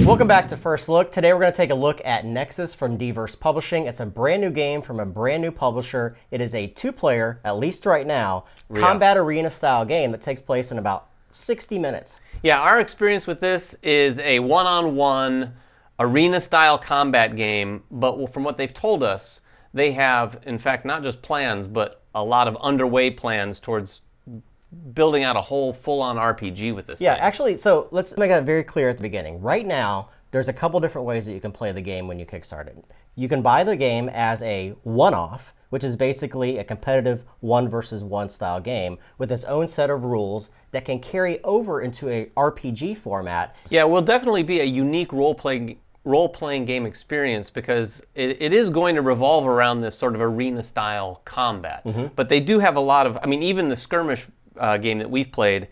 Welcome back to First Look. Today we're going to take a look at Nexus from Diverse Publishing. It's a brand new game from a brand new publisher. It is a two-player, at least right now, combat arena style game that takes place in about 60 minutes. Yeah, our experience with this is a one-on-one arena style combat game, but from what they've told us, they have, in fact, not just plans, but a lot of underway plans towards building out a whole full-on RPG with this thing. Actually, so let's make that very clear at the beginning. Right now, there's a couple different ways that you can play the game when you kickstart it. You can buy the game as a one-off, which is basically a competitive 1-versus-1 style game with its own set of rules that can carry over into a RPG format. Yeah, it will definitely be a unique role-playing game experience because it is going to revolve around this sort of arena-style combat. But they do have a lot of, I mean, even the skirmish game that we've played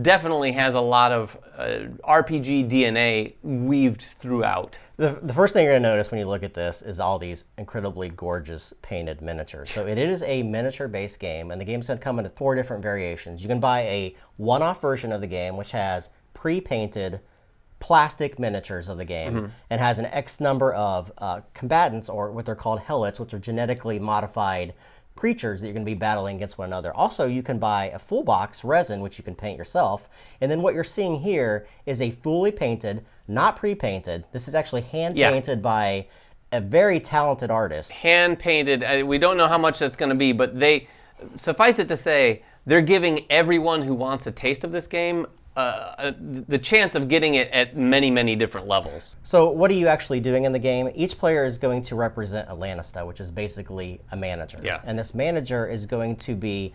definitely has a lot of RPG DNA weaved throughout. The first thing you're going to notice when you look at this is all these incredibly gorgeous painted miniatures. So it is a miniature-based game, and the game's going to come into 4 different variations. You can buy a one-off version of the game, which has pre-painted plastic miniatures of the game and has an X number of combatants, or what they're called helots, which are genetically modified creatures that you're going to be battling against one another. Also, you can buy a full box resin, which you can paint yourself. And then what you're seeing here is a fully painted, not pre-painted. This is actually hand-painted by a very talented artist. Hand-painted. We don't know how much that's going to be, but suffice it to say, they're giving everyone who wants a taste of this game the chance of getting it at many, many different levels. So what are you actually doing in the game? Each player is going to represent a Lanista, which is basically a manager. Yeah. And this manager is going to be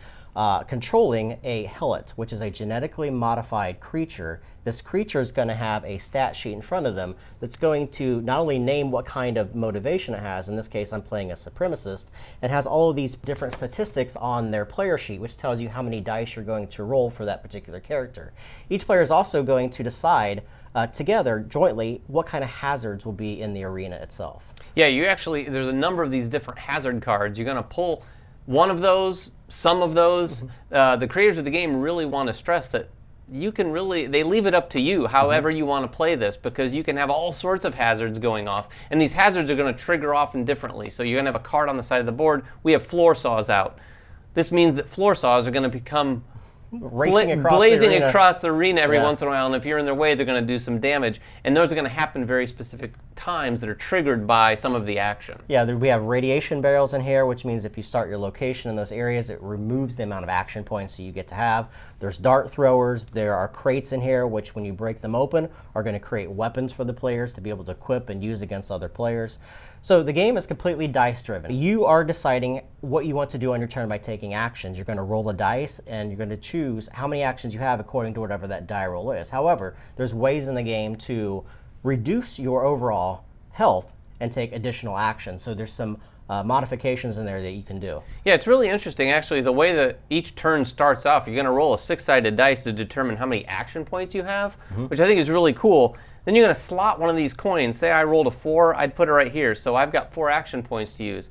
controlling a helot, which is a genetically modified creature. This creature is going to have a stat sheet in front of them that's going to not only name what kind of motivation it has, in this case I'm playing a supremacist, it has all of these different statistics on their player sheet, which tells you how many dice you're going to roll for that particular character. Each player is also going to decide together, jointly, what kind of hazards will be in the arena itself. Yeah, there's a number of these different hazard cards. You're going to pull one of those, some of those. The creators of the game really want to stress that they leave it up to you however you want to play this, because you can have all sorts of hazards going off, and these hazards are going to trigger often differently. So you're going to have a card on the side of the board. We have floor saws out. This means that floor saws are going to become blazing across the arena every once in a while, and if you're in their way, they're going to do some damage. And those are going to happen very specific times that are triggered by some of the action. Yeah, we have radiation barrels in here, which means if you start your location in those areas, it removes the amount of action points that you get to have. There's dart throwers. There are crates in here, which when you break them open, are going to create weapons for the players to be able to equip and use against other players. So the game is completely dice-driven. You are deciding what you want to do on your turn by taking actions. You're going to roll a dice, and you're going to choose how many actions you have according to whatever that die roll is. However, there's ways in the game to reduce your overall health and take additional action. So there's some modifications in there that you can do. Yeah, it's really interesting, actually, the way that each turn starts off. You're going to roll a 6-sided dice to determine how many action points you have, which I think is really cool. Then you're going to slot one of these coins. Say I rolled a 4, I'd put it right here. So I've got 4 action points to use.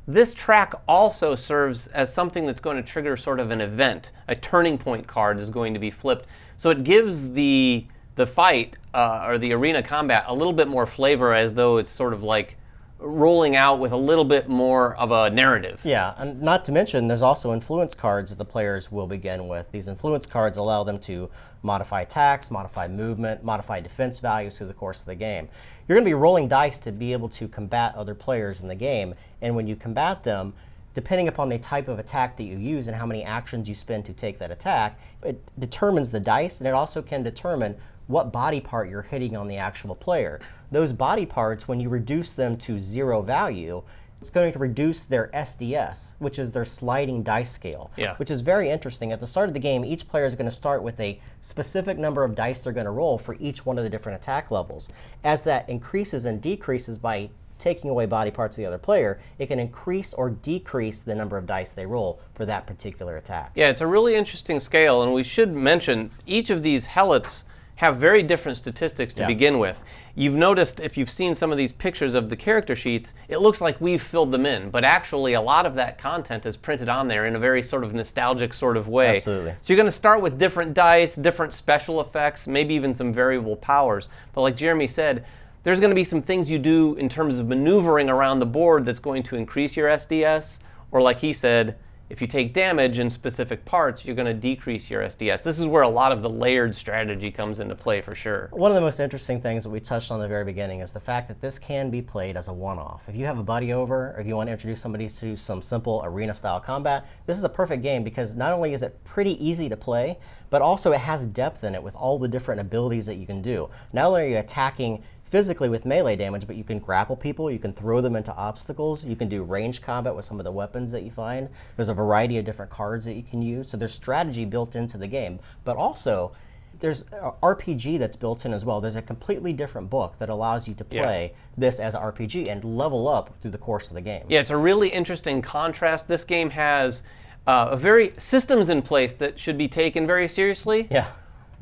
This track also serves as something that's going to trigger sort of an event. A turning point card is going to be flipped. So it gives the fight or the arena combat a little bit more flavor, as though it's sort of like rolling out with a little bit more of a narrative. Yeah, and not to mention there's also influence cards that the players will begin with. These influence cards allow them to modify attacks, modify movement, modify defense values through the course of the game. You're going to be rolling dice to be able to combat other players in the game, and when you combat them, depending upon the type of attack that you use and how many actions you spend to take that attack, it determines the dice, and it also can determine what body part you're hitting on the actual player. Those body parts, when you reduce them to 0 value, it's going to reduce their SDS, which is their sliding dice scale, which is very interesting. At the start of the game, each player is going to start with a specific number of dice they're going to roll for each one of the different attack levels. As that increases and decreases by taking away body parts of the other player, it can increase or decrease the number of dice they roll for that particular attack. Yeah, it's a really interesting scale, and we should mention each of these helots have very different statistics to begin with. You've noticed, if you've seen some of these pictures of the character sheets, it looks like we've filled them in, but actually a lot of that content is printed on there in a very sort of nostalgic sort of way. Absolutely. So you're going to start with different dice, different special effects, maybe even some variable powers. But like Jeremy said, there's going to be some things you do in terms of maneuvering around the board that's going to increase your SDS, or like he said, if you take damage in specific parts, you're going to decrease your SDS. This is where a lot of the layered strategy comes into play for sure. One of the most interesting things that we touched on in the very beginning is the fact that this can be played as a one-off. If you have a buddy over, or if you want to introduce somebody to some simple arena-style combat, this is a perfect game because not only is it pretty easy to play, but also it has depth in it with all the different abilities that you can do. Not only are you attacking physically with melee damage, but you can grapple people, you can throw them into obstacles, you can do ranged combat with some of the weapons that you find. There's a variety of different cards that you can use, so there's strategy built into the game. But also, there's RPG that's built in as well. There's a completely different book that allows you to play this as an RPG and level up through the course of the game. Yeah, it's a really interesting contrast. This game has very systems in place that should be taken very seriously. Yeah.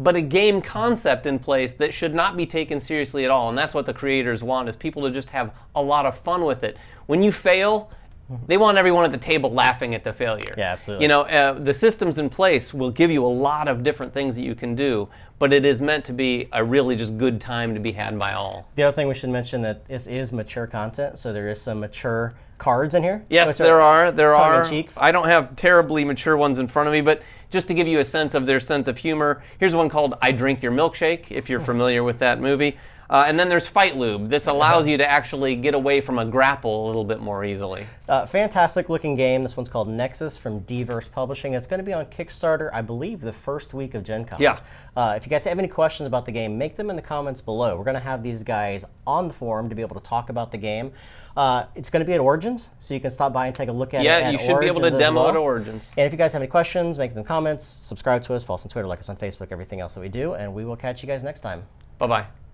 But a game concept in place that should not be taken seriously at all. And that's what the creators want, is people to just have a lot of fun with it. When you fail, they want everyone at the table laughing at the failure. Yeah, absolutely. You know, the systems in place will give you a lot of different things that you can do, but it is meant to be a really just good time to be had by all. The other thing we should mention that this is mature content, so there is some mature cards in here. Yes, there are. tongue-in-cheek. I don't have terribly mature ones in front of me, but just to give you a sense of their sense of humor, here's one called I Drink Your Milkshake, if you're familiar with that movie. And then there's Fight Lube. This allows you to actually get away from a grapple a little bit more easily. Fantastic looking game. This one's called Nexus from D-Verse Publishing. It's going to be on Kickstarter, I believe, the first week of Gen Con. Yeah. If you guys have any questions about the game, make them in the comments below. We're going to have these guys on the forum to be able to talk about the game. It's going to be at Origins, so you can stop by and take a look at it at you should be able to Origins demo as at well. Origins. And if you guys have any questions, make them comments, subscribe to us, follow us on Twitter, like us on Facebook, everything else that we do, and we will catch you guys next time. Bye-bye.